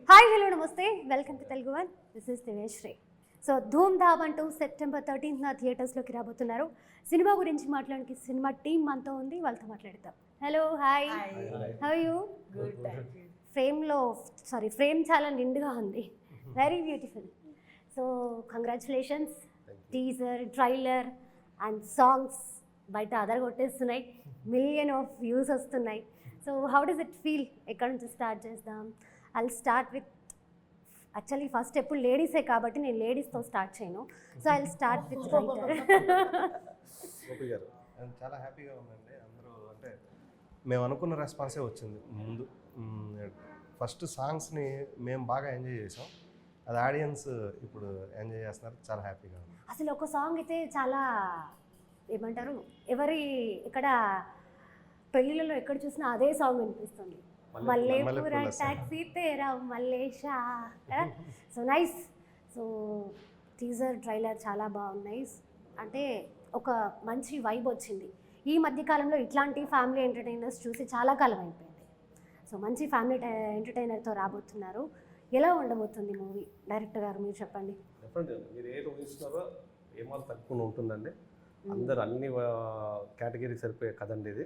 Hi hello నమస్తే welcome to Telugu one this is Diveshri. So Dhoom Dhaam అంటూ September 13న థియేటర్స్లోకి రాబోతున్నారు. సినిమా గురించి మాట్లాడడానికి సినిమా టీమ్ మనతో ఉంది, వాళ్ళతో మాట్లాడతాం. Hello hi, how you? Frame చాలా నిండుగా ఉంది, very beautiful. So congratulations, teaser trailer and songs బయట అదరగొట్టేస్తున్నాయి, మిలియన్ ఆఫ్ వ్యూస్ వస్తున్నాయి. So how does it feel? ఎక్కడి నుంచి స్టార్ట్ చేద్దాం? I'll start with actually first ఎప్పుడు లేడీసే కాబట్టి నేను లేడీస్తో స్టార్ట్ చేయను. So I'll start with Gopi గారు చాలా హ్యాపీగా ఉందండి. అందరూ అంటే మేము అనుకున్న రెస్పాన్సే వచ్చింది. ముందు ఫస్ట్ సాంగ్స్ని మేము బాగా ఎంజాయ్ చేసాం, అది ఆడియన్స్ ఇప్పుడు ఎంజాయ్ చేస్తున్నారు, చాలా హ్యాపీగా ఉంది. అసలు ఒక సాంగ్ అయితే చాలా ఏమంటారు, ఇక్కడ పెళ్ళిళ్ళలో ఎక్కడ చూసినా అదే సాంగ్ వినిపిస్తుంది, మల్లేపూర టాక్సీ తేరా మల్లేషా. So nice. So teaser trailer చాలా బాగున్నాయి. అంటే ఒక మంచి వైబ్ వచ్చింది. ఈ మధ్యకాలంలో ఇట్లాంటి ఫ్యామిలీ ఎంటర్టైనర్స్ చూసి చాలా కాలం అయిపోయింది. సో మంచి ఫ్యామిలీ ఎంటర్టైనర్తో రాబోతున్నారు. ఎలా ఉండబోతుంది మూవీ? డైరెక్టర్ గారు మీరు చెప్పండి. చెప్పండి, మీరు ఏది ఊహిస్తున్నారో ఏమాత్రం తక్కువ ఉంటుందండి. అందరు అన్ని కేటగిరీకి సరిపోయే కథ అండి ఇది.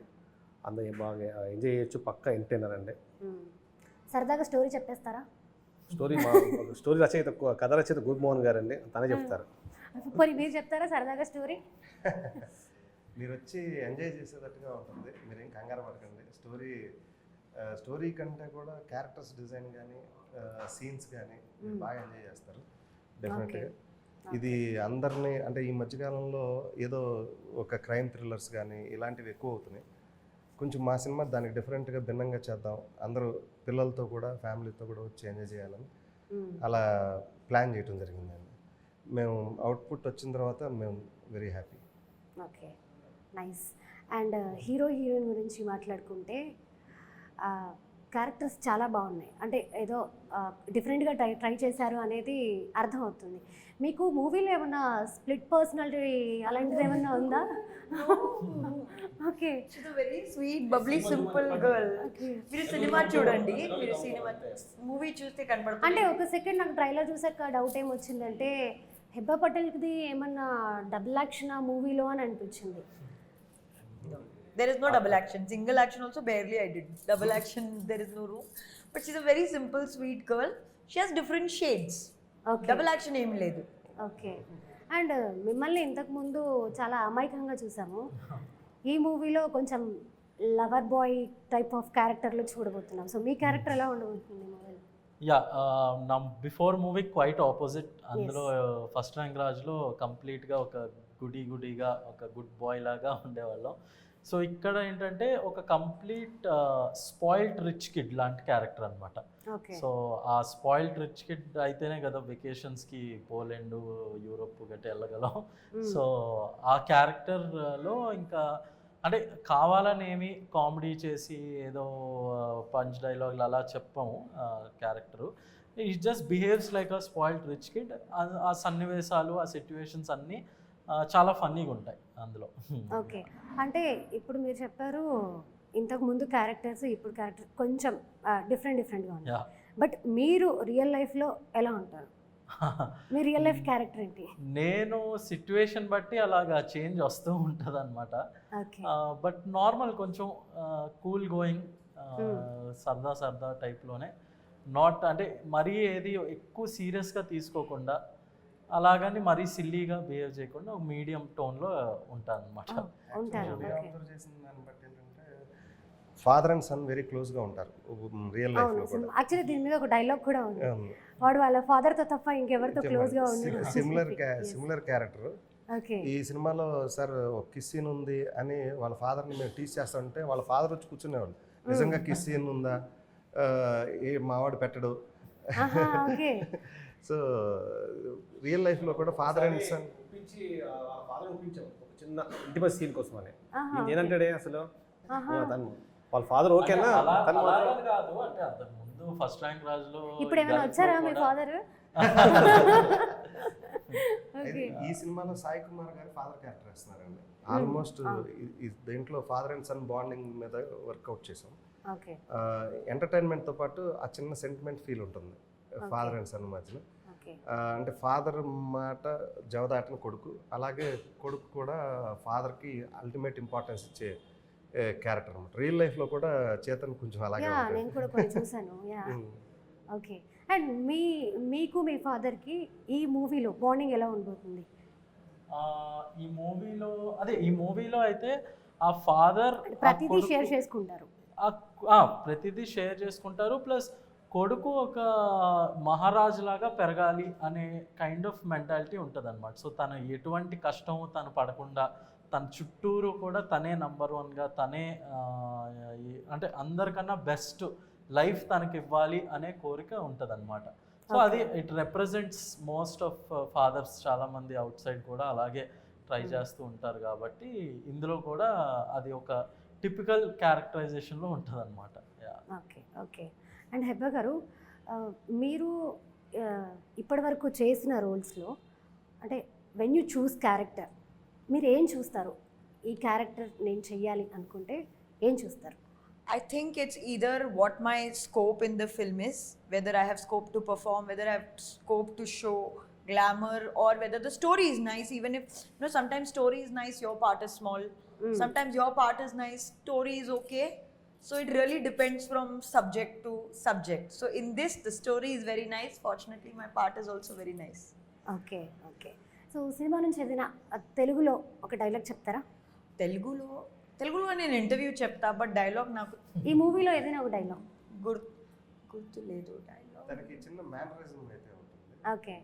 అందరూ బాగా ఎంజాయ్ చేయొచ్చు, పక్కా ఎంటర్టైనర్ అండి. సరదాగా స్టోరీ చెప్పేస్తారా? స్టోరీ రచయిత, కథ రచయిత గురుమోహన్ గారు అండి, తనే చెప్తారు. పోనీ మీరు చెప్తారా సరదాగా స్టోరీ? మీరు వచ్చి ఎంజాయ్ చేసేటట్టుగా ఉంటుంది, మీరేం కంగారు పడకండి. స్టోరీ కంటే కూడా క్యారెక్టర్స్ డిజైన్ కానీ సీన్స్ కానీ బాగా ఎంజాయ్ చేస్తారు డెఫినెట్గా. ఇది అందరినీ అంటే ఈ మధ్యకాలంలో ఏదో ఒక క్రైమ్ థ్రిల్లర్స్ కానీ ఇలాంటివి ఎక్కువ అవుతున్నాయి. కొంచెం మా సినిమా దానికి డిఫరెంట్గా భిన్నంగా చేద్దాం, అందరూ పిల్లలతో కూడా ఫ్యామిలీతో కూడా వచ్చి ఎంజాయ్ చేయాలని అలా ప్లాన్ చేయడం జరిగిందండి. మేము అవుట్పుట్ వచ్చిన తర్వాత మేము very happy. Okay, nice. And hero heroine గురించి మాట్లాడుకుంటే క్యారెక్టర్స్ చాలా బాగున్నాయి. అంటే ఏదో డిఫరెంట్గా ట్రై చేశారు అనేది అర్థమవుతుంది. మీకు మూవీలో ఏమన్నా స్ప్లిట్ పర్సనాలిటీ అలాంటిది ఏమన్నా ఉందా? Okay, very sweet bubbly simple girl. మీరు సినిమా చూడండి, మీరు సినిమా మూవీ చూస్తే కనపడుతుంది. అంటే ఒక సెకండ్ నాకు ట్రైలర్ చూసాక డౌట్ ఏమొచ్చిందంటే హెబ్బా పటేల్ది ఏమన్నా డబుల్ యాక్షన్ ఆ మూవీలో అని అనిపించింది. There is no double action. Single action also barely I did. Double action there is no room. But she's a very simple, sweet girl. She has different shades. Okay. Double action ఏం లేదు. Okay. And మిమ్మల్ని ఇంతకుముందు చాలా అమాయకంగా చూసాము. ఈ మూవీలో కొంచెం లవర్ బాయ్ టైప్ ఆఫ్ క్యారెక్టర్లో చూడబోతున్నాం. సో మీ క్యారెక్టర్ ఎలా ఉండబోతుంది మూవీలో? యా, నా బిఫోర్ మూవీ క్వైట్ ఆపోజిట్. అందులో ఫస్ట్ ర్యాంక్ రాజ్లో కంప్లీట్గా ఒక గుడిగా ఒక గుడ్ బాయ్ లాగా ఉండేవాళ్ళం. సో ఇక్కడ ఏంటంటే ఒక కంప్లీట్ స్పాయిల్డ్ రిచ్ కిడ్ లాంటి క్యారెక్టర్ అనమాట. సో ఆ స్పాయిల్డ్ రిచ్ కిడ్ అయితేనే కదా వెకేషన్స్కి పోలాండ్ యూరోప్ గట్టి వెళ్ళగలం. సో ఆ క్యారెక్టర్లో ఇంకా అంటే కావాలని ఏమి కామెడీ చేసి ఏదో పంచ్ డైలాగులు అలా చెప్పాము. Character it just behaves like a spoiled rich kid. ఆ సన్నివేశాలు ఆ సిట్యువేషన్స్ అన్నీ చాలా ఫన్నీగా ఉంటాయి అందులో. ఓకే, అంటే ఇప్పుడు మీరు చెప్పారు ఇంతకు ముందు క్యారెక్టర్స్ ఇప్పుడు క్యారెక్టర్ కొంచెం డిఫరెంట్గా ఉంటాయి. బట్ మీరు రియల్ లైఫ్లో ఎలా ఉంటారు? మీ రియల్ లైఫ్ క్యారెక్టర్ ఏంటి? నేను సిట్యువేషన్ బట్టి అలాగా చేంజ్ వస్తూ ఉంటుంది అనమాట. బట్ నార్మల్ కొంచెం కూల్ గోయింగ్ సరదా టైప్లోనే, నాట్ అంటే మరీ ఏది ఎక్కువ సీరియస్గా తీసుకోకుండా అలాగని మరీ సిల్లీగా బిహేవ్ చేయకుండా ఒక మీడియం టోన్లో ఉంటాను అనమాట. ఫాదర్ అండ్ సన్ వెరీ క్లోజ్గా ఉంటారు రియల్ లైఫ్లో కూడా. యాక్చువల్లీ దీని మీద ఒక డైలాగ్ కూడా ఉంది, వాడు వాళ్ళ ఫాదర్తో తప్ప ఇంకెవరితో క్లోజ్గా ఉంది. Similar character. ఈ సినిమాలో సార్ ఒక కిస్ సీన్ ఉంది అని వాళ్ళ ఫాదర్ని మేము టీచ్ చేస్తుంటే వాళ్ళ ఫాదర్ వచ్చి కూర్చునేవాళ్ళు, నిజంగా కిస్ సీన్ ఉందా, ఏ మావాడు పెట్టడు. సో రియల్ లైఫ్లో కూడా ఫాదర్ అండ్ సన్ ఒక చిన్న ఇంటిమేట్ సీన్ కోసం అని నేనంటాడే అసలు వాళ్ళ ఫాదర్ ఓకేనా కాదు. అంటే అంతకు ముందు ఫస్ట్ ర్యాంక్ రాజులో ఇప్పుడు ఏమైనా వచ్చారా మీ ఫాదర్? ఈ సినిమాలో సాయి కుమార్ గారు ఫాదర్ క్యారెక్టర్ వేస్తున్నారండి. ఆల్మోస్ట్ దీంట్లో ఫాదర్ అండ్ సన్ బాండింగ్ మీద వర్కౌట్ చేసాం. ఓకే ఎంటర్టైన్మెంట్తో పాటు ఆ చిన్న సెంటిమెంట్ ఫీల్ ఉంటుంది ఫాదర్ అండ్ సన్ మధ్యలో. ఓకే అంటే ఫాదర్ మాట జవదాటిన కొడుకు, అలాగే కొడుకు కూడా ఫాదర్కి అల్టిమేట్ ఇంపార్టెన్స్ ఇచ్చే క్యారెక్టర్ అనమాట. రియల్ లైఫ్లో కూడా చేతన్ కొంచెం అలాగే యా ఉంటుంది. నేను కూడా కొన్ని చూసాను. Yeah okay. అండ్ మీకు మీ ఫాదర్కి ఈ మూవీలో బాండింగ్ ఎలా ఉండబోతుంది? ఈ మూవీలో అయితే ఆ ఫాదర్ ప్రతిదీ షేర్ చేసుకుంటారు. ప్రతిదీ షేర్ చేసుకుంటారు. ప్లస్ కొడుకు ఒక మహారాజు లాగా పెరగాలి అనే కైండ్ ఆఫ్ మెంటాలిటీ ఉంటుంది అనమాట. సో తను ఎటువంటి కష్టము తను పడకుండా తన చుట్టూరు కూడా తనే నంబర్ వన్గా తనే అంటే అందరికన్నా బెస్ట్ లైఫ్ తనకి ఇవ్వాలి అనే కోరిక ఉంటుంది అనమాట. సో అది it represents most of fathers, చాలామంది అవుట్ సైడ్ కూడా అలాగే ట్రై చేస్తూ ఉంటారు కాబట్టి ఇందులో కూడా అది ఒక టిపికల్ క్యారెక్టరైజేషన్లో ఉంటుంది అనమాట. Okay okay. అండ్ హెబ్బా గారు, మీరు ఇప్పటి వరకు చేసిన రోల్స్లో అంటే వెన్ యూ చూస్ క్యారెక్టర్ మీరు ఏం చూస్తారు? ఈ క్యారెక్టర్ నేను చెయ్యాలి అనుకుంటే ఏం చూస్తారు? I think it's either what my scope in the film is, whether I have scope to perform, whether I have scope to show glamour, or whether the story is nice. Even if, you know, sometimes story is nice, your part is small. Sometimes your part is nice, story is okay. So it really depends from subject to subject. So in this, the story is very nice. Fortunately, my part is also very nice. Okay okay. So cinema నుంచి ఏదైనా తెలుగులో ఒక dialogue చెప్తారా? తెలుగులో నేను interview చెప్తా, but dialogue నాకు ఈ మూవీలో ఏదైనా ఒక డైలాగ్ గుర్తు లేదు. డైలాగ్ తనకి చిన్న మేనరిజం అయితే ఉంటుంది. Okay.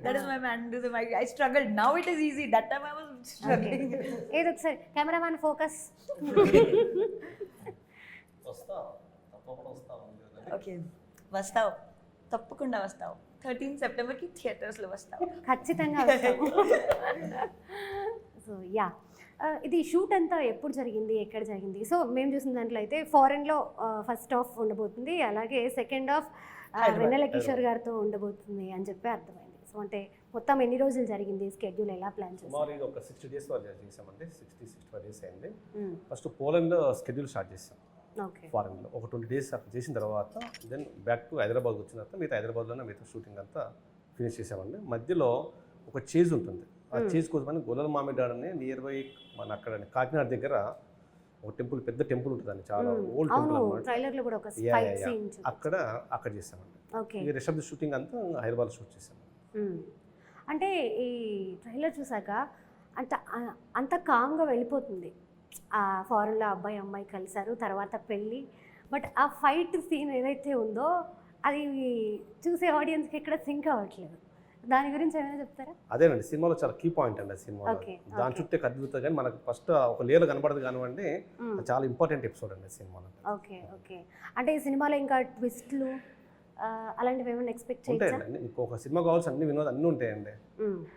That is my mannerism. I struggled. Now it is easy. That time I was struggling. ఏదో ఒకసారి కెమెరామ్యాన్ ఫోకస్. Okay. వస్తావు, తప్పకుండా వస్తావు. 13 సెప్టెంబర్కి థియేటర్స్లో వస్తావు. ఖచ్చితంగా వస్తాము. సో యా, ఇది షూట్ అంతా ఎప్పుడు జరిగింది, ఎక్కడ జరిగింది? సో మేము చూసిన దాంట్లో అయితే ఫారెన్లో ఫస్ట్ హాఫ్ ఉండబోతుంది, అలాగే సెకండ్ హాఫ్ వెన్నెల కిషోర్ గారితో ఉండబోతుంది అని చెప్పి అర్థమైంది. సో అంటే మొత్తం ఎన్ని రోజులు జరిగింది, స్కెడ్యూల్ ఎలా ప్లాన్ చేశారు? సుమారుగా ఒక 60 days వరకు చేసామండి. 65 days అయింది. ఫస్ట్ పోలాండ్లో స్కెడ్యూల్ స్టార్ట్ చేసాం. ఓకే. ఫారెన్లో ఒక 20 days అట్లా చేసిన తర్వాత దెన్ బ్యాక్ టు హైదరాబాద్ వచ్చిన తర్వాత మిగతా హైదరాబాద్లోనే మిగతా షూటింగ్ అంతా ఫినిష్ చేసామండి. మధ్యలో ఒక చేజ్ ఉంటుంది. ఆ చేజ్ కోసమని గొల్లల మామిడాడ్ అని నియర్ బై మన అక్కడ కాకినాడ దగ్గర ఒక టెంపుల్, పెద్ద టెంపుల్ ఉంటుందండి, చాలా ఓల్డ్ టెంపుల్ అన్నమాట. ట్రైలర్లో కూడా ఒక యా ఫైట్ సీన్ అక్కడ చేసామండి. ఓకే. ఈ రెస్ట్ ఆఫ్ ది షూటింగ్ అంతా హైదరాబాద్ షూట్ చేసాము. అంటే ఈ ట్రైలర్ చూసాక అంత కామ్గా వెళ్ళిపోతుంది. ఆ ఫారెన్లో అబ్బాయి అమ్మాయి కలిశారు, తర్వాత పెళ్ళి, బట్ ఆ ఫైట్ సీన్ ఏదైతే ఉందో అది చూసే ఆడియన్స్కి ఎక్కడ సింక్ అవ్వట్లేదు. దాని గురించి ఏమైనా చెప్తారా? అదేనండి సినిమాలో చాలా కీ పాయింట్ అండి. ఆ సినిమాలో దాని చుట్టే కదులుతుంది కానీ మనకు ఫస్ట్ ఒక లేయర్ కనబడదు కానివ్వండి, చాలా ఇంపార్టెంట్ ఎపిసోడ్ అండి సినిమాలో. Okay okay. అంటే ఈ సినిమాలో ఇంకా ట్విస్ట్లు అలాంటివి ఏమైనా ఎక్స్పెక్ట్ చేయొచ్చా? ఉంటాయండి. ఇంకొక సినిమా కావాల్సి అన్ని వినోదం అన్నీ ఉంటాయండి,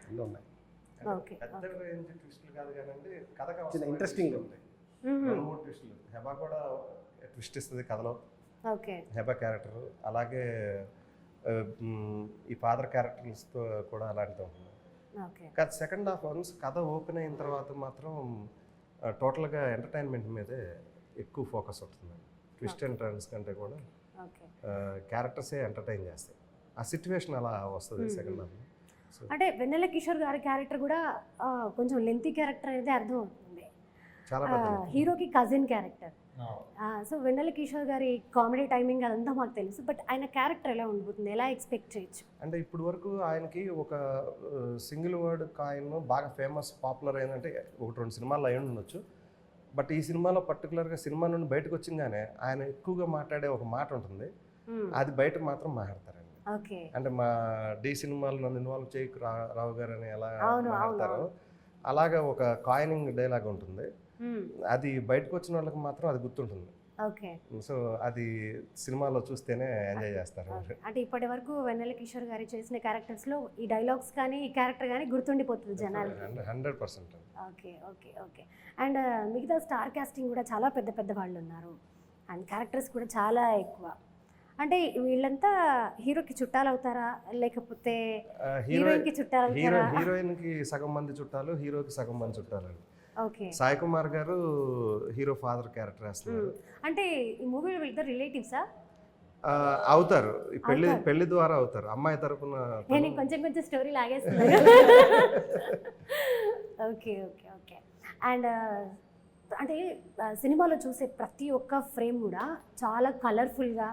అన్నీ ఉన్నాయి. ఓకే. పెద్ద రేంజ్ ట్విస్టులు కాదు కానీ కథ చిన్న ఇంట్రెస్టింగ్ ఉంటాయి. 2-3 ట్విస్టులు. హెబా కూడా ట్విస్ట్ ఇస్తుంది కథలో. ఓకే. హెబా క్యారెక్టర్ అలాగే ఈ ఫాదర్ క్యారెక్టర్స్తో కూడా అలాంటిది ఉంటుంది. ఓకే. కానీ సెకండ్ హాఫ్ వన్స్ కథ ఓపెన్ అయిన తర్వాత మాత్రం టోటల్గా ఎంటర్టైన్మెంట్ మీదే ఎక్కువ ఫోకస్ అవుతుంది. ట్విస్ట్ అండ్ టర్న్స్ కంటే కూడా క్యారెక్టర్సే ఎంటర్టైన్ చేస్తాయి. ఆ సిచ్యువేషన్ అలా వస్తుంది సెకండ్ హాఫ్. అంటే వెన్నెల కిషోర్ గారి క్యారెక్టర్ కూడా కొంచెం లెంతీ క్యారెక్టర్ అనేది అర్థం అవుతుంది. చాలా హీరోకి కజిన్ క్యారెక్టర్. సో వెన్నెల కిషోర్ గారి కామెడీ టైమింగ్ అదంతా మాకు తెలుసు, బట్ ఆయన క్యారెక్టర్ ఎలా ఉండిపోతుంది, ఎలా ఎక్స్పెక్ట్ చేయొచ్చు? అంటే ఇప్పుడు వరకు ఆయనకి ఒక సింగిల్ వర్డ్ కాయిన్ బాగా ఫేమస్ పాపులర్ అయిందంటే 1-2 సినిమాల్లో అయి ఉండొచ్చు. బట్ ఈ సినిమాలో పర్టికులర్గా సినిమా నుండి బయటకు వచ్చింగానే ఆయన ఎక్కువగా మాట్లాడే ఒక మాట ఉంటుంది, అది బయట మాత్రం మాట్లాడతారండి. అంటే మా డి సినిమాలో నన్ను ఇన్వాల్వ్ చేయకు రావు గారు అని ఎలా మాట్లాడతారో అలాగా ఒక కాయినింగ్ డైలాగ్ ఉంటుంది. అది బయటకు వచ్చిన వాళ్ళకి మాత్రం అది గుర్తుంటుంది. సో అది సినిమాలో చూస్తేనే ఎంజాయ్ చేస్తారు. అంటే ఇప్పటి వరకు వెన్నెల కిషోర్ గారు చేసిన క్యారెక్టర్స్లో ఈ డైలాగ్స్ కానీ ఈ క్యారెక్టర్ కానీ గుర్తుండిపోతుంది జనాలకి. 100%. Okay okay okay. అండ్ మిగతా స్టార్ కాస్టింగ్ కూడా చాలా పెద్ద పెద్ద వాళ్ళు ఉన్నారు అండ్ క్యారెక్టర్స్ కూడా చాలా ఎక్కువ. అంటే వీళ్ళంతా హీరోకి చుట్టాలు అవుతారా లేకపోతే హీరోయిన్కి చుట్టాలు అవుతారా? హీరోయిన్కి సగం మంది చుట్టాలు, హీరోకి సగం మంది చుట్టాలు. ఓకే. సాయి కుమార్ గారు హీరో ఫాదర్ క్యారెక్టర్ వేస్తున్నారు. అంటే ఈ మూవీలో వీళ్ళిద్దరు రిలేటివ్సా? అవుతారు, ఈ పెళ్లి ద్వారా అవుతారు. అమ్మాయి తరపున నేను కొంచెం స్టోరీ లాగేస్తున్నాను. Okay okay okay. అండ్ అంటే సినిమాలో చూసే ప్రతి ఒక్క ఫ్రేమ్ కూడా చాలా కలర్ఫుల్గా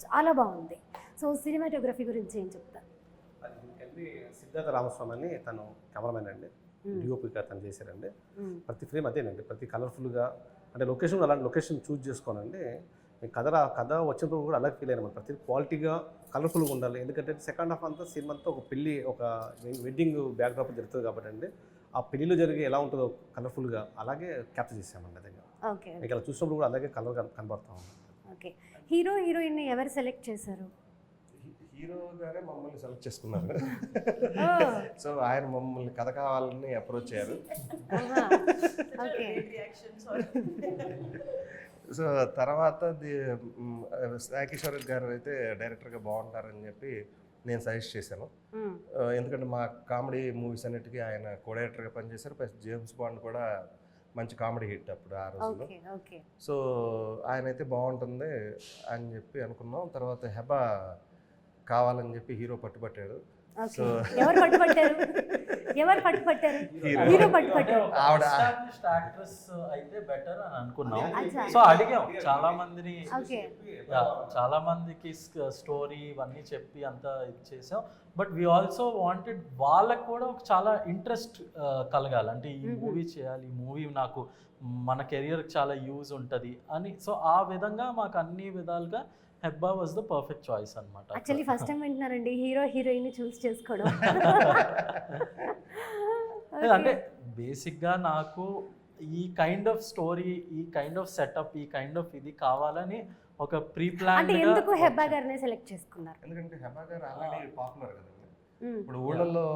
చాలా బాగుంది. సో సినిమాటోగ్రఫీ గురించి ఏం చెప్తారు? అది ఎందుకంటే సిద్ధార్థ రామస్వామి అని తను కెమెరామెన్ అండి, డిఓపిగా తను చేశారండి. ప్రతి ఫ్రేమ్ అదేనండి, ప్రతి కలర్ఫుల్గా అంటే లొకేషన్ అలాంటి లొకేషన్ చూస్ చేసుకోనండి. కథ వచ్చినప్పుడు కూడా అలాగే ఫీల్ అయినా ప్రతి క్వాలిటీగా కలర్ఫుల్గా ఉండాలి. ఎందుకంటే సెకండ్ హాఫ్ అంతా సినిమా అంతా ఒక పెళ్ళి, ఒక వెడ్డింగ్ బ్యాక్డ్రాప్ జరుగుతుంది కాబట్టి అండి, ఆ పెళ్ళిలో జరిగే ఎలా ఉంటుందో కలర్ఫుల్గా అలాగే క్యాప్చర్ చేసామండి. అదే ఓకే. మీకు అలా చూసినప్పుడు కూడా అలాగే కలర్ కనబడతా ఉంది. ఓకే. హీరో హీరోయిన్ ఎవరు సెలెక్ట్ చేశారు? హీరో గారే మమ్మల్ని సెలెక్ట్ చేసుకున్నారు. సో ఆయన మమ్మల్ని కథ కావాలని అప్రోచ్ అయ్యారు. సో తర్వాత సాయి కిషోర్ గారు అయితే డైరెక్టర్గా బాగుంటారని చెప్పి నేను సజెస్ట్ చేశాను. ఎందుకంటే మా కామెడీ మూవీస్ అన్నిటికీ ఆయన కో డైరెక్టర్గా పనిచేశారు. ప్లస్ జేమ్స్ బాండ్ కూడా మంచి కామెడీ హిట్ అప్పుడు ఆ రోజుల్లో. సో ఆయన అయితే బాగుంటుంది అని చెప్పి అనుకున్నాం. తర్వాత హెబా కావాలని చెప్పి హీరో పట్టుబట్టాడు. సో ఎవరు పట్టుబట్టారు? హీరో పట్టుబట్టారు. ఆవిడ యాక్ట్రెస్ అయితే బెటర్ అని అనుకున్నాం. సో అడిగాం చాలా మందికి స్టోరీ ఇవన్నీ చెప్పి అంతా ఇది చేసాం. బట్ వీ ఆల్సో వాంటెడ్ వాళ్ళకు కూడా ఒక చాలా ఇంట్రెస్ట్ కలగాలి, అంటే ఈ మూవీ చేయాలి, ఈ మూవీ నాకు మన కెరియర్కి చాలా యూజ్ ఉంటుంది అని. సో ఆ విధంగా మాకు అన్ని విధాలుగా Hebah was the perfect choice అనమాట. యాక్చువల్లీ ఫస్ట్ టైం వింటున్నారండి హీరో హీరోయిన్ చూస్ చేసుకోవడం. అంటే బేసిక్గా నాకు ఈ కైండ్ ఆఫ్ స్టోరీ, ఈ కైండ్ ఆఫ్ సెటప్, ఈ కైండ్ ఆఫ్ ఇది కావాలని ఒక ప్రీ ప్లాన్. అంటే ఎందుకు హెబ్బా గారినే సెలెక్ట్ చేసుకున్నారు? ఎందుకంటే హెబ్బా గారు ఆల్రెడీ పాపులర్ కదండి. ఇప్పుడు ఊళ్ళల్లో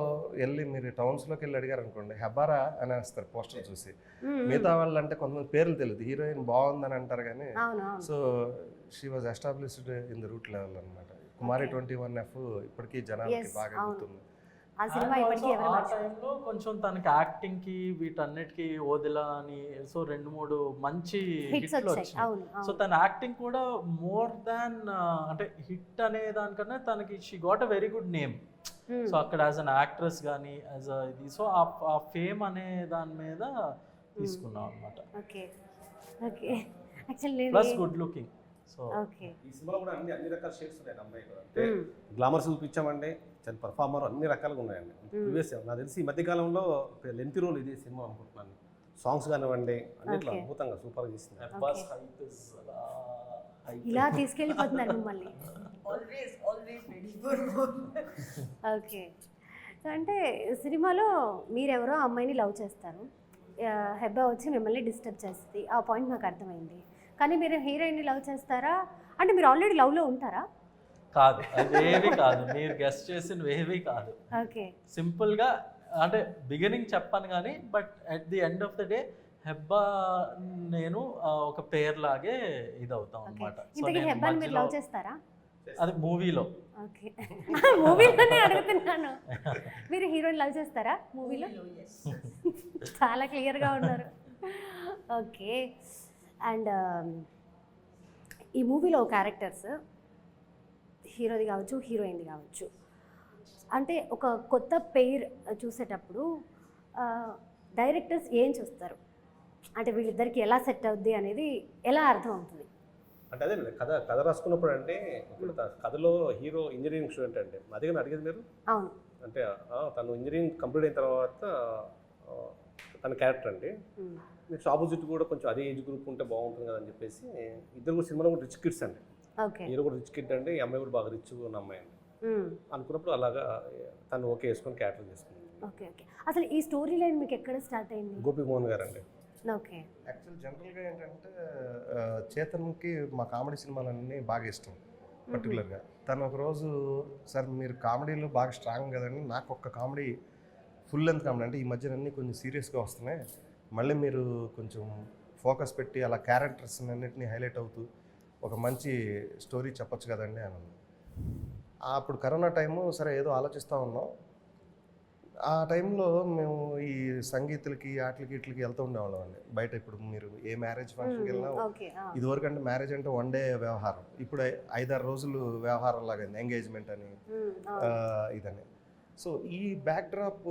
వెళ్ళి మీరు టౌన్స్లోకి వెళ్ళి అడిగారు అనుకోండి, హెబ్బారా అని వేస్తారు పోస్టర్ చూసి. మిగతా వాళ్ళు అంటే కొంతమంది పేర్లు తెలియదు, హీరోయిన్ బాగుందని అంటారు కానీ. So she was established in the root level అనమాట. కుమారి 21F ఇప్పటికీ జనాలకి బాగా గుర్తుంది. ఆ టైంలో కొంచెం తనకి యాక్టింగ్ కి వీటన్నిటికీ ఓదిలా అని సో 2-3 మంచి హిట్లు వచ్చినాయి. సో తన యాక్టింగ్ కూడా మోర్ దాన్ అంటే హిట్ అనే దానికన్నా తనకి she got a very good name. So అక్కడ యాజ్ అన్ యాక్ట్రెస్ కానీ యాజ్ ఇది, సో ఆ ఫేమ్ అనే దాని మీద తీసుకున్నాం అనమాట. Plus good looking. సో ఈ సినిమాలో కూడా అన్ని రకాల షేడ్స్ ఉన్నాయి అమ్మాయి కూడా. అంటే గ్లామర్స్ చూపించామండి, చాలా పర్ఫార్మర్ అన్ని రకాలుగా ఉన్నాయండి. ప్రీవియస్ నాకు తెలిసి ఈ మధ్యకాలంలో లెంత్ రోల్ ఇది సినిమా అనుకుంటున్నాను. సాంగ్స్ కానివ్వండి అన్నిట్లో అద్భుతంగా సూపర్గా చేసింది. ఇలా తీసుకెళ్ళిపోతున్నారు మిమ్మల్ని. ఓకే. సో అంటే సినిమాలో మీరెవరో అమ్మాయిని లవ్ చేస్తారు, హెబ్బా వచ్చి మిమ్మల్ని డిస్టర్బ్ చేస్తుంది. ఆ పాయింట్ నాకు అర్థమైంది. కానీ మీరు హీరోయిన్ని లవ్ చేస్తారా? అంటే మీరు ఆల్రెడీ లవ్లో ఉంటారా? కాదు, అదేవి కాదు, మీరు గెస్ట్ చేసినవేవి కాదు. ఓకే. సింపుల్గా అంటే బిగినింగ్ చెప్పాను కానీ, but at the end of the day Hebah నేను ఒక పేర్ లాగే ఇది అవుతాం అనమాట. హెబ్బాని మీరు లవ్ చేస్తారా? అది మూవీలో. ఓకే, మూవీలోనే అడుగుతున్నాను. మీరు హీరోయిన్ లవ్ చేస్తారా మూవీలో? చాలా క్లియర్గా ఉన్నారు. ఓకే. అండ్ ఈ మూవీలో క్యారెక్టర్స్ హీరోది కావచ్చు, హీరోయిన్ది కావచ్చు, అంటే ఒక కొత్త పెయిర్ చూసేటప్పుడు డైరెక్టర్స్ ఏం చూస్తారు? అంటే వీళ్ళిద్దరికి ఎలా సెట్ అవుద్ది అనేది ఎలా అర్థం అవుతుంది? అంటే అదే కథ రాసుకున్నప్పుడు అంటే ఇప్పుడు కథలో హీరో ఇంజనీరింగ్ స్టూడెంట్ అండి, అదే అడిగేది మీరు. అవును. అంటే తను ఇంజనీరింగ్ కంప్లీట్ అయిన తర్వాత తన క్యారెక్టర్ అండి, నెక్స్ట్ ఆపోజిట్ కూడా కొంచెం అదే ఏజ్ గ్రూప్ ఉంటే బాగుంటుంది కదా అని చెప్పేసి ఇద్దరు కూడా సినిమాలో కూడా రిచ్ కిడ్స్ అండి. హీరో కూడా రిచ్ కిడ్ అండి, ఈ అమ్మాయి కూడా బాగా రిచ్ ఉన్న అమ్మాయి అండి. అనుకున్నప్పుడు అలాగా తను ఓకే వేసుకొని క్యారెక్టర్ చేసుకుంది. Okay okay. అసలు ఈ స్టోరీ లైన్ మీకు ఎక్కడ స్టార్ట్ అయింది? గోపి మోహన్ గారు అండి. ఓకే. యాక్చువల్ జనరల్గా ఏంటంటే చేతన్కి మా కామెడీ సినిమాలన్నీ బాగా ఇష్టం. పర్టికులర్గా తను ఒకరోజు, సార్ మీరు కామెడీలో బాగా స్ట్రాంగ్ కదండి, నాకు ఒక్క కామెడీ ఫుల్ లెంత్ కామెడీ అంటే ఈ మధ్యన అన్నీ కొంచెం సీరియస్గా వస్తున్నాయి, మళ్ళీ మీరు కొంచెం ఫోకస్ పెట్టి అలా క్యారెక్టర్స్ అన్నింటినీ హైలైట్ అవుతూ ఒక మంచి స్టోరీ చెప్పొచ్చు కదండి అని. అప్పుడు కరోనా టైము, సరే ఏదో ఆలోచిస్తూ ఉన్నాం. ఆ టైంలో మేము ఈ సంగీతులకి వాటికి ఇట్లకి వెళ్తూ ఉండేవాళ్ళం అండి బయట. ఇప్పుడు మీరు ఏ మ్యారేజ్ ఫంక్షన్కి వెళ్ళినా ఓకే. ఇదివరకు అంటే మ్యారేజ్ అంటే 1 డే వ్యవహారం, ఇప్పుడు 5-6 రోజులు వ్యవహారం లాగా ఎంగేజ్మెంట్ అని ఇదని. సో ఈ బ్యాక్డ్రాప్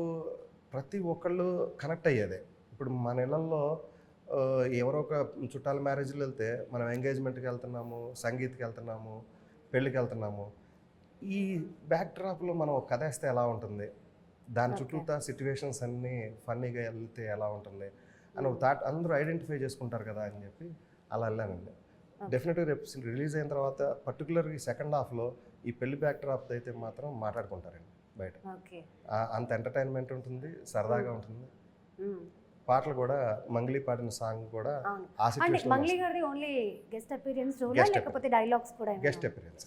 ప్రతి ఒక్కళ్ళు కనెక్ట్ అయ్యేదే. ఇప్పుడు మన ఇళ్ళల్లో ఎవరో ఒక చుట్టాల మ్యారేజ్లు వెళ్తే మనం ఎంగేజ్మెంట్కి వెళ్తున్నాము, సంగీత్కి వెళ్తున్నాము, పెళ్ళికి వెళ్తున్నాము. ఈ బ్యాక్డ్రాప్లో మనం ఒక కథ వేస్తే ఎలా ఉంటుంది, దాని చుట్టూతా సిచ్యువేషన్స్ అన్నీ ఫన్నీగా వెళ్తే ఎలా ఉంటుంది అని ఒక థాట్ అందరూ ఐడెంటిఫై చేసుకుంటారు కదా అని చెప్పి అలా వెళ్ళానండి. డెఫినెట్గా రేపు రిలీజ్ అయిన తర్వాత పర్టికులర్గా ఈ సెకండ్ హాఫ్లో ఈ పెళ్లి బ్యాక్డ్రాప్ అయితే మాత్రం మాట్లాడుకుంటారండి బయట. అంత ఎంటర్టైన్మెంట్ ఉంటుంది, సరదాగా ఉంటుంది. పాటలు కూడా మంగ్లీ పాడిన సాంగ్ కూడా ఆ సిచ్యువేషన్ మంగ్లీ గారిది ఓన్లీ గెస్ట్ అపియరెన్స్ రోలా లేకపోతే డైలాగ్స్ కూడా? గెస్ట్ అపియరెన్స్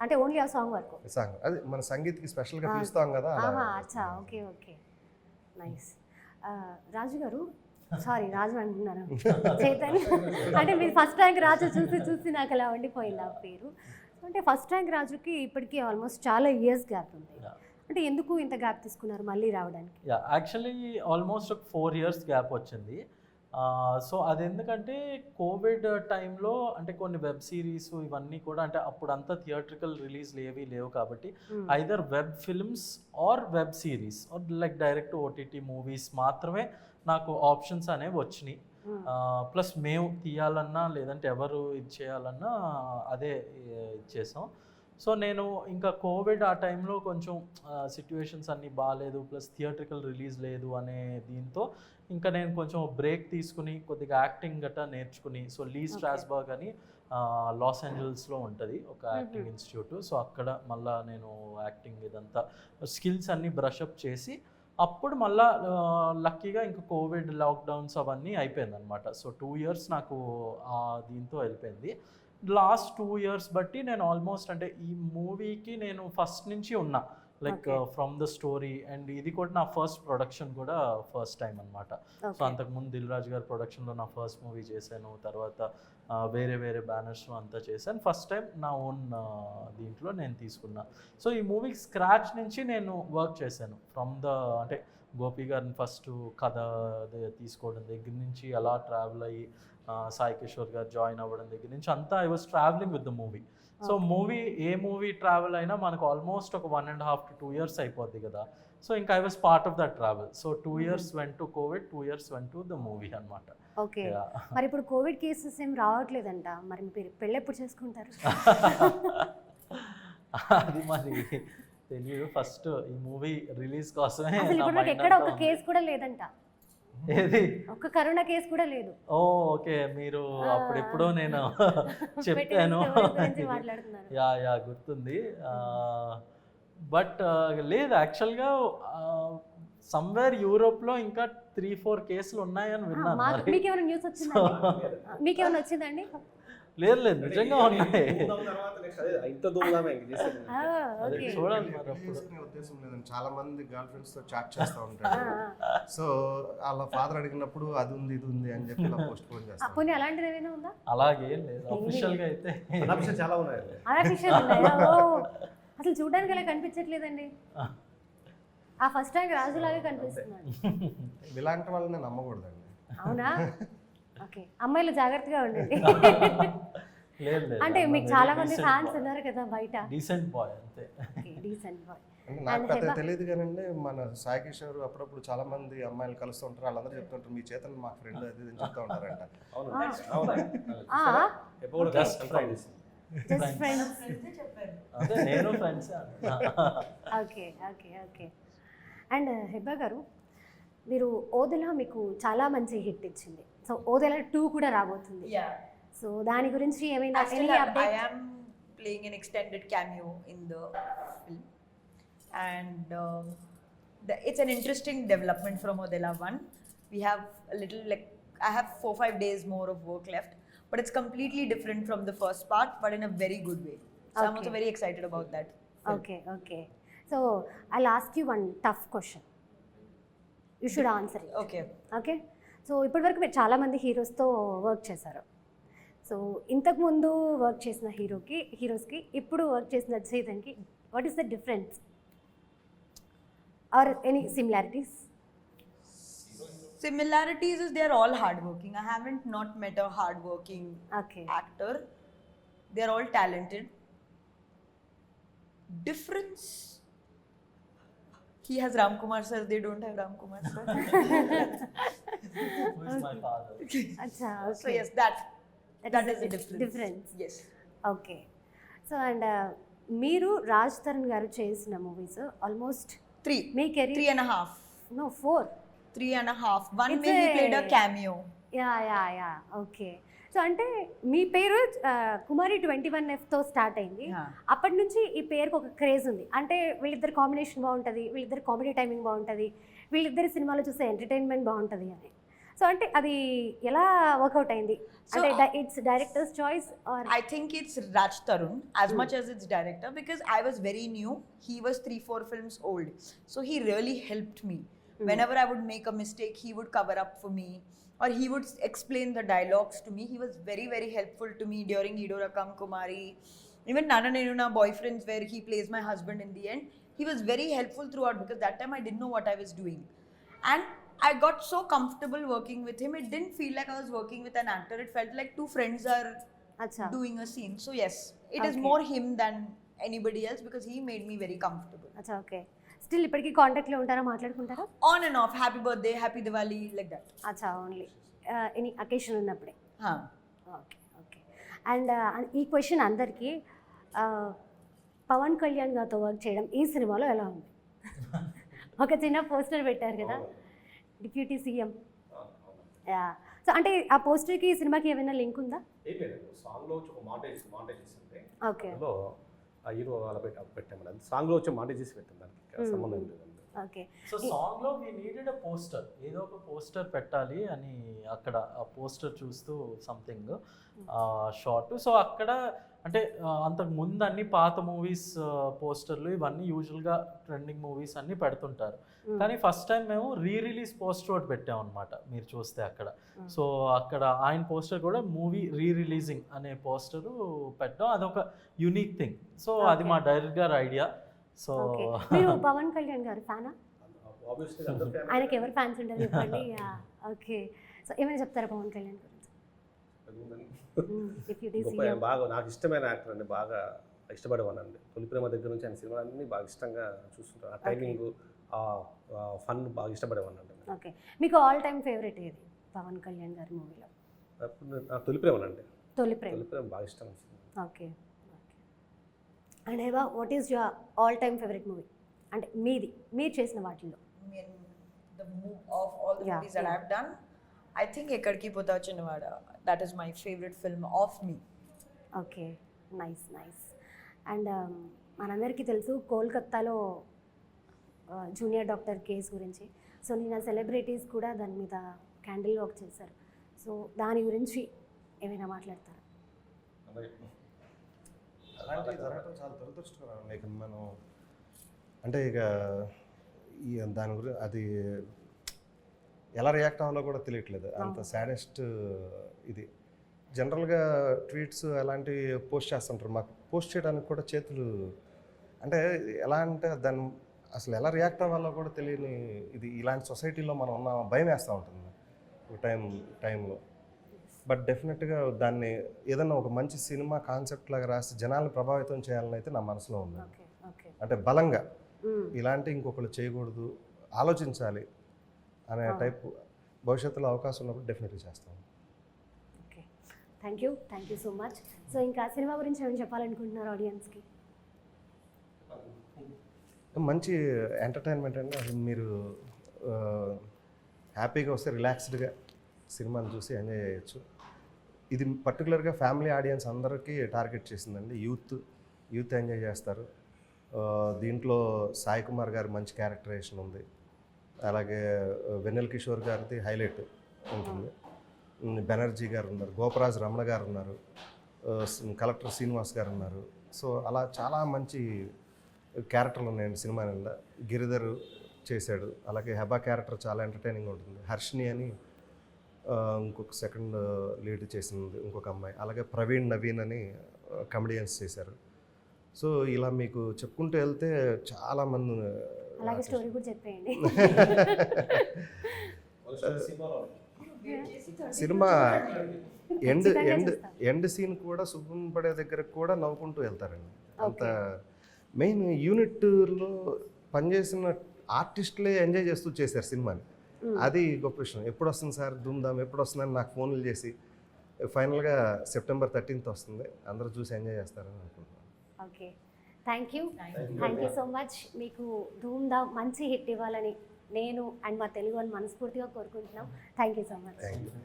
అంటే ఓన్లీ ఆ సాంగ్ వరకు సాంగ్. అది మన సంగీత్కి స్పెషల్గా పిలుస్తాం కదా. అచ్చా, ఓకే ఓకే, నైస్. రాజు గారు, సారీ రాజు అంటున్నాను, చైతన్య. అంటే మీరు ఫస్ట్ ర్యాంక్ రాజు చూసి చూసి నాకు అలా ఉండిపోయింది ఆ పేరు. అంటే ఫస్ట్ ర్యాంక్ రాజుకి ఇప్పటికీ ఆల్మోస్ట్ చాలా ఇయర్స్ గ్యాప్ ఉంది. అంటే ఎందుకు ఇంత గ్యాప్ తీసుకున్నారు మళ్ళీ రావడానికి? యాక్చువల్లీ ఆల్మోస్ట్ ఒక 4 years గ్యాప్ వచ్చింది. సో అది ఎందుకంటే కోవిడ్ టైంలో అంటే కొన్ని వెబ్ సిరీస్ ఇవన్నీ కూడా, అంటే అప్పుడు అంతా థియేట్రికల్ రిలీజ్లు ఏవి లేవు కాబట్టి either web films or web series or like direct OTT movies మాత్రమే నాకు ఆప్షన్స్ అనేవి వచ్చినాయి. ప్లస్ మేము తీయాలన్నా లేదంటే ఎవరు ఇది చేయాలన్నా అదే ఇచ్చేసాం. సో నేను ఇంకా కోవిడ్ ఆ టైంలో కొంచెం సిచ్యువేషన్స్ అన్నీ బాగాలేదు, ప్లస్ థియేట్రికల్ రిలీజ్ లేదు అనే దీంతో ఇంకా నేను కొంచెం బ్రేక్ తీసుకుని కొద్దిగా యాక్టింగ్ గట్రా నేర్చుకుని, సో లీ స్ట్రాస్బర్గ్ అని లాస్ ఏంజల్స్లో ఉంటుంది ఒక యాక్టింగ్ ఇన్స్టిట్యూట్. సో అక్కడ మళ్ళీ నేను యాక్టింగ్ ఇదంతా స్కిల్స్ అన్నీ బ్రషప్ చేసి అప్పుడు మళ్ళా లక్కీగా ఇంకా కోవిడ్ లాక్డౌన్స్ అవన్నీ అయిపోయింది అనమాట. సో 2 years నాకు దీంతో వెళ్ళిపోయింది. లాస్ట్ 2 years బట్టి నేను ఆల్మోస్ట్ అంటే ఈ మూవీకి నేను ఫస్ట్ నుంచి ఉన్నా, like from the story. And ఇది కూడా నా ఫస్ట్ ప్రొడక్షన్ కూడా ఫస్ట్ టైం అనమాట. సో అంతకుముందు దిల్ రాజు గారి ప్రొడక్షన్లో నా ఫస్ట్ మూవీ చేశాను, తర్వాత వేరే వేరే బ్యానర్స్లో అంతా చేశాను. ఫస్ట్ టైం నా ఓన్ దీంట్లో నేను తీసుకున్నా. సో ఈ మూవీకి స్క్రాచ్ నుంచి నేను వర్క్ చేశాను ఫ్రమ్ ద, అంటే గోపి గారిని ఫస్ట్ కథ తీసుకోవడం దగ్గర నుంచి అలా ట్రావెల్ అయ్యి సాయి కిషోర్ గారు జాయిన్ అవ్వడం దగ్గర నుంచి అంతా I was travelling with the movie. So A movie travel అయినా మనకు ఆల్మోస్ట్ ఒక 1.5 to 2 years అయిపోద్ది కదా. సో ఇంకా I was part of that travel. So 2 years went to COVID, 2 years went to the movie అనమాట. ఓకే. మరి ఇప్పుడు Covid cases ఏం రావట్లేదంట, మరి మీరు పెళ్ళి ఎప్పుడు చేసుకుంటారు? అది మరి తెలియదు. ఫస్ట్ ఈ మూవీ రిలీజ్ కోసమే ఎక్కడ ఒక కేసు కూడా లేదంట. ఏది? ఒక కరోనా కేసు కూడా లేదు. ఓకే, మీరు అప్పుడెప్పుడో నేను చెప్పాను. యా గుర్తుంది. బట్ లేదు, యాక్చువల్గా సమ్వేర్ యూరోప్లో ఇంకా 3-4 కేసులు ఉన్నాయని విన్నాను. మీకేమైనా న్యూస్ వచ్చిందా? మీకేమైనా వచ్చిందండి? లేదు నిజంగా ఉన్నాయి. చూడాలి ఉద్దేశం లేదండి. చాలా మంది గర్ల్ ఫ్రెండ్స్ తో చాట్ చేస్తూ ఉంటారు. సో వాళ్ళ ఫాదర్ అడిగినప్పుడు అది ఉంది ఇది ఉంది అని చెప్పి పోస్ట్ పోన్ చేస్తారు. పోనీ అలాంటిది ఏమైనా ఉందా? అలాగే లేదు, అఫీషియల్ గా అయితే చాలా ఉన్నాయి. అసలు చూడడానికి అలా కనిపించట్లేదండి. ఆ ఫస్ట్ టైం రాజులాగే కనిపిస్తున్నాడు. ఇలాంటి వాళ్ళని నమ్మకూడదండి. అవునా? ఓకే, అమ్మాయిలు జాగ్రత్తగా ఉండండి. లేదు అంటే మీకు చాలా మంది ఫ్యాన్స్ ఉన్నారు కదా బయట. డీసెంట్ బాయ్ అంతే. Decent boy. నాకు పెద్ద తెలియదు కానండి, మన సాయి కిషోర్ అప్పుడప్పుడు చాలా మంది అమ్మాయిలు కలుస్తూ ఉంటారు. వాళ్ళందరూ చెప్తుంటారు మీ చేతన్ మా ఫ్రెండ్ అది ఇది చెప్తూ ఉంటారంట. Just friends. అదే నేను ఫ్రెండ్స్. ఓకే. అండ్ హెబ్బా గారు, మీరు ఓదెలా మీకు చాలా మంచి హిట్ ఇచ్చింది. సో ఓదెలా 2 కూడా రాబోతుంది. సో దాని గురించి ఏమైనా I am playing an extended cameo in the film, and it's an interesting development from Odela 1. We have a little, like, I have 4-5 days more of work left, but it's completely different from the first part, but in a very good way. So I'm also very excited about that film. Okay. So I'll ask you one tough question. You should answer it. Okay. So ఇప్పటివరకు మీరు చాలామంది హీరోస్తో work చేశారు. So ఇంతకుముందు work చేసిన హీరోస్కి ఇప్పుడు work చేసిన చైతన్కి what is the difference? Are any similarities? Similarities is they're all hardworking. I haven't not met a hardworking okay. actor. They're all talented. Difference. He has Ram Kumar sir. They don't have Ram Kumar sir. Who is my father? అచ్చా, So okay. yes, that is the difference. Difference. Yes. Okay. So and మీరు రాజ్ తరుణ్ గారు చేసిన movies almost Three. Me career 3.5. No 4. 3.5. One It's may he played a a- cameo. Yeah okay. So అంటే మీ పేరు కుమారి 21Fతో start అయింది. Yeah. అప్పటి నుంచి ఈ పేరుకి ఒక క్రేజ్ ఉంది. అంటే వీళ్ళిద్దరు కాంబినేషన్ బాగుంటుంది, వీళ్ళిద్దరు కామెడీ టైమింగ్ బాగుంటుంది, వీళ్ళిద్దరి సినిమాలో చూసే ఎంటర్టైన్మెంట్ బాగుంటుంది అని. సో అంటే అది ఎలా వర్కౌట్ అయింది? So, అంటే it's director's choice or? I think it's Raj Tarun as much as its director, because I was very new. He was 3-4 films old. So he really helped me. Whenever I would make a mistake, he would cover up for me, or he would explain the dialogues to me. He was very, very helpful to me during Ido Rakam Kumari. Even Nana Nenuna Boyfriends, where he plays my husband in the end. He was very helpful throughout, because that time I didn't know what I was doing. And I got so comfortable working with him. It didn't feel like I was working with an actor. It felt like two friends are అచ్చా, doing a scene. So yes, it is Okay. more him than anybody else, because he made me very comfortable. అచ్చా, okay. Still ఇప్పటికీ కాంటాక్ట్లో ఉంటారా, మాట్లాడుకుంటారా? On and off, happy birthday, happy Diwali, like that. అచ్చా, only any occasion ఉన్నప్పుడే. Huh. Okay okay. And ఈ question అందరికీ, పవన్ కళ్యాణ్ గారితో work చేయడం ఈ సినిమాలో ఎలా ఉంది? ఒక చిన్న పోస్టర్ పెట్టారు కదా, డిప్యూటీ సీఎం. సో అంటే ఆ పోస్టర్కి ఈ సినిమాకి ఏమైనా లింక్ ఉందా? ఏం లేదు, సాంగ్లో వచ్చి ఒక మాంటేజ్ ఇస్తుంది. ఓకే అందులో ఆ హీరో అలా పెట్టాము. అది సాంగ్లో వచ్చి మాంటేజెస్ పెట్టాం, దానికి సంబంధం లేదండి. ఓకే. సో సాంగ్ లో వీ నీడెడ్ అ పోస్టర్, ఏదో ఒక పోస్టర్ పెట్టాలి అని అక్కడ ఆ పోస్టర్ చూస్తూ సంథింగ్ షార్ట్. సో అక్కడ అంటే అంతకు ముందు అన్ని పాత మూవీస్ పోస్టర్లు ఇవన్నీ యూజువల్గా ట్రెండింగ్ మూవీస్ అన్నీ పెడుతుంటారు. కానీ ఫస్ట్ టైం మేము రిలీజ్ పోస్టర్ ఒకటి పెట్టాం అనమాట, మీరు చూస్తే అక్కడ. సో అక్కడ ఆయన పోస్టర్ కూడా మూవీ రిలీజింగ్ అనే పోస్టరు పెట్టాం. అదొక యూనిక్ థింగ్. సో అది మా డైరెక్టర్ గారి ఐడియా. So okay. మీరు పవన్ కళ్యాణ్ గారు ఫ్యానా? ఆబ్వియస్లీ అందరూ fan. ఆయనకి ఎవరు ఫ్యాన్స్ ఉంటారు చెప్పండి. ఓకే. సో ఏమైనా చెప్తారా పవన్ కళ్యాణ్ గురించి? డిప్యూటీ గొప్ప, సీఎం. బాగా నాకు ఇష్టమైన యాక్టర్ అండి, బాగా ఇష్టపడేవానండి. తొలి ప్రేమ దగ్గర నుంచి ఆయన సినిమాలన్నీ బాగా ఇష్టంగా చూస్తుంటాను. ఆ టైమింగ్, ఆ ఫన్ బాగా ఇష్టపడేవానండి. ఓకే. మీకు ఆల్ టైమ్ ఫేవరెట్ ఏది పవన్ కళ్యాణ్ గారి మూవీలో? అప్పుడు నాకు తొలి ప్రేమనండి. తొలి ప్రేమ. తొలి ప్రేమ బాగా ఇష్టం. Okay okay. And Hebah, what is your all time favourite movie? అంటే మీరు చేసిన వాటిల్లో. I mean, of all the Yeah, movies that yeah. I've done, I think Ekkadiki Pota Chinnavada. That is my favorite film of me. Okay, nice nice. And మనందరికీ తెలుసు కోల్కత్తాలో junior doctor case గురించి. So నేను celebrities కూడా దాని మీద candle work చేశారు. So దాని గురించి ఏమైనా మాట్లాడతారా? అలాంటివి జరగడం చాలా దురదృష్టకరం. ఇక మనం అంటే ఇక దాని గురించి అది ఎలా రియాక్ట్ అవ్వాలో కూడా తెలియట్లేదు. అంత సాడెస్ట్ ఇది. జనరల్గా ట్వీట్స్ అలాంటివి పోస్ట్ చేస్తుంటారు. మాకు పోస్ట్ చేయడానికి కూడా చేతులు, అంటే ఎలా అంటే దాన్ని అసలు ఎలా రియాక్ట్ అవ్వాలో కూడా తెలియని ఇది. ఇలాంటి సొసైటీలో మనం ఉన్న భయం వేస్తూ ఉంటుంది ఒక టైంలో. బట్ డెఫినెట్గా దాన్ని ఏదన్నా ఒక మంచి సినిమా కాన్సెప్ట్ లాగా రాసి జనాలను ప్రభావితం చేయాలని అయితే నా మనసులో ఉంది. Okay okay. అంటే బలంగా ఇలాంటి ఇంకొకరు చేయకూడదు, ఆలోచించాలి అనే టైప్ భవిష్యత్తులో అవకాశం ఉన్నప్పుడు డెఫినెట్గా చేస్తాం. Okay, thank you so much. So ఇంకా సినిమా గురించి ఏమైనా చెప్పాలనుకుంటున్నారు ఆడియన్స్కి? మంచి ఎంటర్టైన్మెంట్ అండి. అది మీరు హ్యాపీగా వస్తే రిలాక్స్డ్గా సినిమాని చూసి ఎంజాయ్ చేయొచ్చు. ఇది పర్టికులర్గా ఫ్యామిలీ ఆడియన్స్ అందరికీ టార్గెట్ చేసిందండి. యూత్ ఎంజాయ్ చేస్తారు. దీంట్లో సాయి కుమార్ గారి మంచి క్యారెక్టరైజేషన్ ఉంది. అలాగే వెన్నెల కిషోర్ గారిది హైలైట్ ఉంటుంది. బెనర్జీ గారు ఉన్నారు, గోపరాజ్ రమణ గారు ఉన్నారు, కలెక్టర్ శ్రీనివాస్ గారు ఉన్నారు. సో అలా చాలా మంచి క్యారెక్టర్లు ఉన్నాయండి సినిమా నిండా. గిరిధర్ చేశాడు. అలాగే హెబా క్యారెక్టర్ చాలా ఎంటర్టైనింగ్ ఉంటుంది. హర్షిని అని ఇంకొక సెకండ్ లీడ్ చేసింది ఇంకొక అమ్మాయి. అలాగే ప్రవీణ్ నవీన్ అని కమెడియన్స్ చేశారు. సో ఇలా మీకు చెప్పుకుంటూ వెళ్తే చాలామంది అలాగే స్టోరీ కూడా చెప్పేయండి. సినిమా ఎండ్ ఖచ్చితంగా ఎండ్ చూస్తాం. ఎండ్ సీన్ కూడా శుభ్రం పడే దగ్గర కూడా నవ్వుకుంటూ వెళ్తారండి. అంత మెయిన్ యూనిట్లో పనిచేసిన ఆర్టిస్టులే ఎంజాయ్ చేస్తూ చేశారు సినిమాని. అది గొప్ప విషయం. ఎప్పుడు వస్తుంది సార్ ధూమ్ధామ్, ఎప్పుడు వస్తుందని నాకు ఫోన్లు చేసి ఫైనల్గా September 13th వస్తుంది. అందరూ చూసి ఎంజాయ్ చేస్తారని అనుకుంటున్నాను. Okay, thank you so much. మీకు ధూమ్ధామ్ మంచి హిట్ ఇవ్వాలని నేను అండ్ మా తెలుగు వాళ్ళు మనస్ఫూర్తిగా కోరుకుంటున్నాం. Thank you so much. Thank you.